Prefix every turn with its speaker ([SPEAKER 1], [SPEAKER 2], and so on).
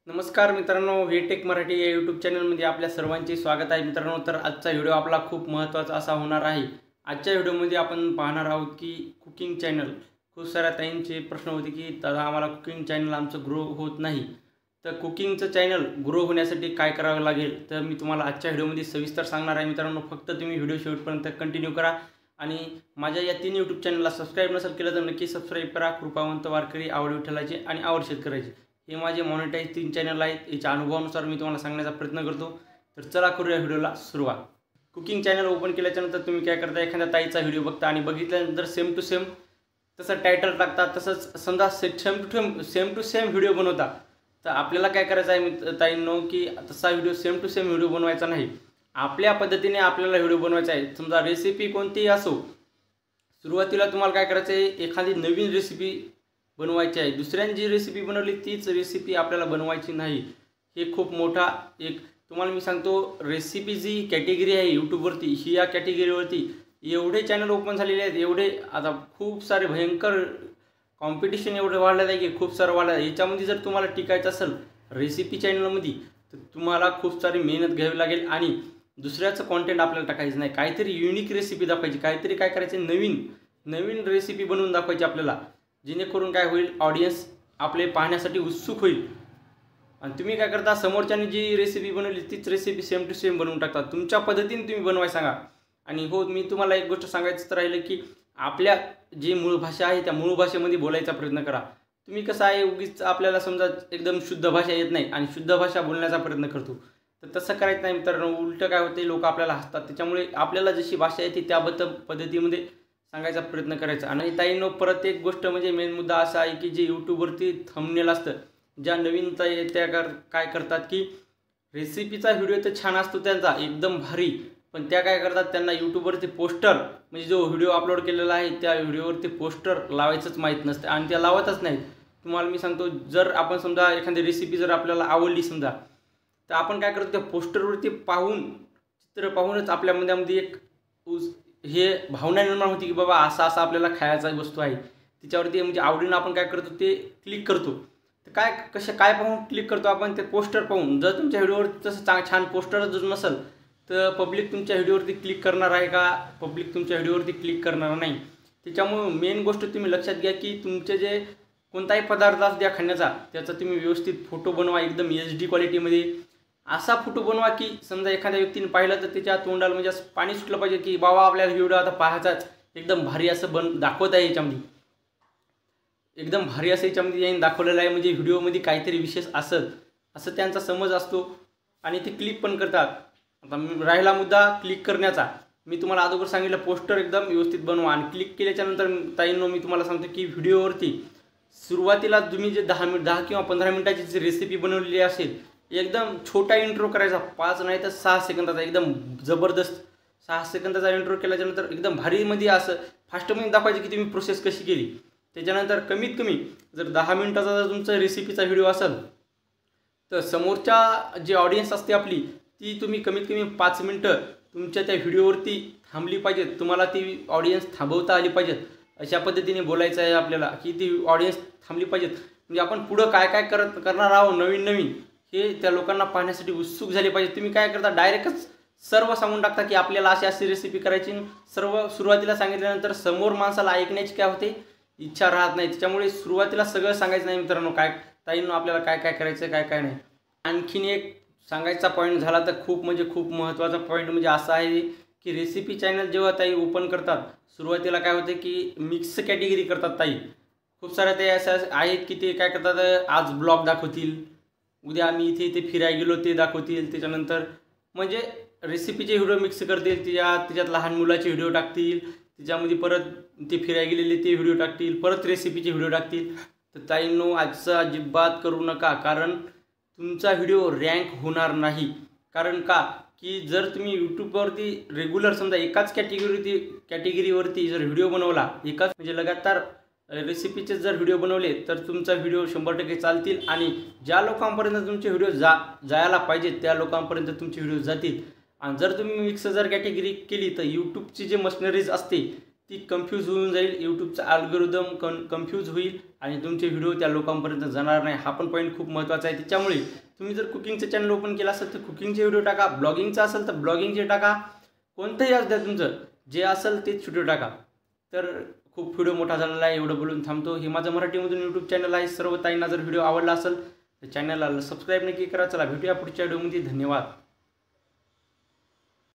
[SPEAKER 1] नमस्कार मित्रांनो, टेक मराठी या यूट्यूब चॅनलमध्ये आपल्या सर्वांचे स्वागत आहे मित्रांनो। तर आजचा व्हिडिओ आपला खूप महत्त्वाचा असा होणार आहे। आजच्या व्हिडिओमध्ये आपण पाहणार आहोत की कुकिंग चॅनल, खूप साऱ्या ताईंचे प्रश्न होते की दादा आम्हाला कुकिंग चॅनल आमचं ग्रो होत नाही, तर कुकिंगचं चॅनल ग्रो होण्यासाठी काय करावं लागेल तर मी तुम्हाला आजच्या व्हिडिओमध्ये सविस्तर सांगणार आहे मित्रांनो। फक्त तुम्ही व्हिडिओ शेवटपर्यंत कंटिन्यू करा आणि माझ्या या 3 यूट्यूब चॅनलला सबस्क्राईब नसेल केलं तर नक्की सबस्क्राईब करा। कृपावंत वारकरी, आवड विठ्ठलाचे आणि आवड शेतकऱ्याचे हे माझे मॉनिटाईज 3 चॅनल आहेत। याच्या अनुभवानुसार मी तुम्हाला सांगण्याचा प्रयत्न करतो। तर चला करूया व्हिडिओला सुरुवात। कुकिंग चॅनल ओपन केल्यानंतर तुम्ही काय करता, एखाद्या ताईचा व्हिडिओ बघता आणि बघितल्यानंतर सेम टू सेम तसं टायटल टाकता, तसंच समजा सेम टू सेम व्हिडिओ बनवता। तर आपल्याला काय करायचं आहे ताईंनो की तसा video same to same video बनवायचा नाही, आपल्या पद्धतीने आपल्याला व्हिडिओ बनवायचा आहे। समजा रेसिपी कोणतीही असो, सुरुवातीला तुम्हाला काय करायचं आहे, एखादी नवीन रेसिपी बनवायची आहे। दुसऱ्यांनी जी रेसिपी बनवली तीच रेसिपी आपल्याला बनवायची नाही। हे खूप मोठा एक तुम्हाला मी सांगतो, रेसिपी जी कॅटेगरी आहे यूट्यूबवरती, ही या कॅटेगरीवरती एवढे चॅनल ओपन झालेले आहेत, एवढे आता खूप सारे भयंकर कॉम्पिटिशन एवढे वाढलेलं आहे की खूप सारं वाढलं आहे। याच्यामध्ये जर तुम्हाला टिकायचं असेल रेसिपी चॅनलमध्ये तर तुम्हाला खूप सारी मेहनत घ्यावी लागेल आणि दुसऱ्याचं कॉन्टेंट आपल्याला टाकायचं नाही। काहीतरी युनिक रेसिपी दाखवायची, काहीतरी काय करायचं, नवीन रेसिपी बनवून दाखवायची आपल्याला, जेणेकरून काय होईल, ऑडियन्स आपले पाहण्यासाठी उत्सुक होईल। आणि तुम्ही काय करता, समोरच्याने जी रेसिपी बनवली तीच रेसिपी सेम टू सेम बनवून टाकता, तुमच्या पद्धतीने तुम्ही बनवायला सांगा। आणि हो, मी तुम्हाला एक गोष्ट सांगायचं राहिलं की आपल्या जी मूळ भाषा आहे त्या मूळ भाषेमध्ये बोलायचा प्रयत्न करा। तुम्ही कसं आहे, उगीच आपल्याला समजा एकदम शुद्ध भाषा येत नाही आणि शुद्ध भाषा बोलण्याचा प्रयत्न करतो, तर तसं करायचं नाही मित्रांनो। उलटं काय होते, लोक आपल्याला हसतात। त्याच्यामुळे आपल्याला जशी भाषा येते त्या पद्धतीमध्ये सांगायचा प्रयत्न करायचा। आणि ताईंनो, परत एक गोष्ट म्हणजे मेन मुद्दा असा आहे की जे यूट्यूबवरती थंबनेल असतं, ज्या नवीन ताई त्या काय करतात की रेसिपीचा व्हिडिओ तर छान असतो त्यांचा एकदम भारी, पण त्या काय करतात, त्यांना यूट्यूबवरती पोस्टर म्हणजे जो व्हिडिओ अपलोड केलेला आहे त्या व्हिडिओवरती पोस्टर लावायचंच माहीत नसतं आणि त्या लावतच नाहीत। तुम्हाला मी सांगतो, जर आपण समजा एखादी रेसिपी जर आपल्याला आवडली समजा, तर आपण काय करतो, त्या पोस्टरवरती चित्र पाहूनच आपल्या मनामध्ये एक हे भावना निर्माण होती की बाबा असा आपल्याला खायचा वस्तू आहे, तिच्यावरती म्हणजे आवडीनं आपण काय करतो ते क्लिक करतो। तर काय पाहून क्लिक करतो आपण, ते पोस्टर पाहून। जर तुमच्या व्हिडिओवरती तसं छान पोस्टर जर नसेल तर पब्लिक तुमच्या व्हिडिओवरती क्लिक करणार आहे का, पब्लिक तुमच्या व्हिडिओवरती क्लिक करणार नाही। त्याच्यामुळे मेन गोष्ट तुम्ही लक्षात घ्या की तुमचे जे कोणताही पदार्थ असू द्या खाण्याचा, त्याचा तुम्ही व्यवस्थित फोटो बनवा, एकदम HD क्वालिटीमध्ये असा फोटो बनवा की समजा एखाद्या व्यक्तीने पाहिलं तर त्याच्या तोंडाला म्हणजे असं पाणी सुटलं पाहिजे की बाबा आपल्याला व्हिडिओ आता पाहायचाच, एकदम भारी असं दाखवत आहे, याच्यामध्ये एकदम भारी असं याच्यामध्ये याने दाखवलेलं आहे, म्हणजे व्हिडिओमध्ये काहीतरी विशेष असं त्यांचा समज असतो आणि ते क्लिक पण करतात। आता राहिला मुद्दा क्लिक करण्याचा, मी तुम्हाला अगोदर सांगितलं पोस्टर एकदम व्यवस्थित बनवा आणि क्लिक केल्याच्यानंतर ताईंनो मी तुम्हाला सांगतो की व्हिडिओवरती सुरुवातीला तुम्ही जे 10 किंवा 15 मिनिटाची जी रेसिपी बनवलेली असेल, एकदम छोटा इंट्रो करायचा, 5 नाही तर 6 सेकंदाचा, एकदम जबरदस्त 6 सेकंदाचा इंट्रो केल्याच्यानंतर एकदम भारीमध्ये असं फास्टमध्ये दाखवायचं की तुम्ही प्रोसेस कशी केली। त्याच्यानंतर कमीत कमी जर 10 मिनिटाचा जर तुमचा रेसिपीचा व्हिडिओ असेल तर समोरच्या जी ऑडियन्स असते आपली, ती तुम्ही कमीत कमी 5 मिनिटं तुमच्या त्या व्हिडिओवरती थांबली पाहिजेत, तुम्हाला ती ऑडियन्स थांबवता आली पाहिजेत। अशा पद्धतीने बोलायचं आहे आपल्याला की ती ऑडियन्स थांबली पाहिजेत, म्हणजे आपण पुढं काय करणार आहोत नवीन हे त्या लोकांना पाहण्यासाठी उत्सुक झाले पाहिजे। तुम्ही काय करता, डायरेक्टच सर्व सांगून टाकता की आपल्याला अशी रेसिपी करायची, सर्व सुरुवातीला सांगितल्यानंतर समोर माणसाला ऐकण्याची काय होते, इच्छा राहत नाही। त्याच्यामुळे सुरुवातीला सगळं सांगायचं नाही मित्रांनो, काय ताईंनो आपल्याला काय करायचं काय नाही। आणखीन एक सांगायचा पॉईंट झाला तर खूप महत्त्वाचा पॉईंट म्हणजे असा आहे की रेसिपी चॅनल जेव्हा ताई ओपन करतात, सुरुवातीला काय होते की मिक्स कॅटेगरी करतात ताई। खूप साऱ्या ते असं आहेत की ते काय करतात, आज ब्लॉग दाखवतील, उद्या आम्ही इथे फिरायला गेलो ते दाखवतील, त्याच्यानंतर म्हणजे रेसिपीचे व्हिडिओ मिक्स करतील, त्याच्यात लहान मुलाचे व्हिडिओ टाकतील, त्याच्यामध्ये परत ते फिरायला गेलेले ते व्हिडिओ टाकतील, परत रेसिपीचे व्हिडिओ टाकतील। तर ताईंनो आजचं अजिबात करू नका, कारण तुमचा व्हिडिओ रँक होणार नाही। कारण का की जर तुम्ही यूट्यूबवरती रेग्युलर समजा एकाच कॅटेगरीवरती जर व्हिडिओ बनवला, एकाच म्हणजे लगातार रेसिपीचे जर व्हिडिओ बनवले तर तुमचा व्हिडिओ 100% चालतील आणि ज्या लोकांपर्यंत तुमचे व्हिडिओ जायला पाहिजे त्या लोकांपर्यंत तुमचे व्हिडिओ जातील। आणि जर तुम्ही मिक्स कॅटेगरी केली तर यूट्यूबची जे मशिनरीज असते ती कन्फ्यूज होऊन जाईल, यूट्यूबचा अल्गोरिदम कन्फ्यूज होईल आणि तुमचे व्हिडिओ त्या लोकांपर्यंत जाणार नाही. हा पण पॉईंट खूप महत्त्वाचा आहे. त्याच्यामुळे तुम्ही जर कुकिंगचं चॅनल ओपन केलं असेल तर कुकिंगचे व्हिडिओ टाका, ब्लॉगिंगचं असेल तर ब्लॉगिंगचे टाका, कोणतंही असू द्या तुमचं जे असेल तेच व्हिडिओ टाका. तर खूप व्हिडिओ मोठा झालेला आहे, एवढं बोलून थांबतो. हे माझं मराठीमधून यूट्यूब चॅनल आहे. सर्व ताईंना जर व्हिडिओ आवडला असेल तर चॅनलला सबस्क्राईब नक्की करा. चला भेटूया पुढच्या व्हिडिओमध्ये. धन्यवाद.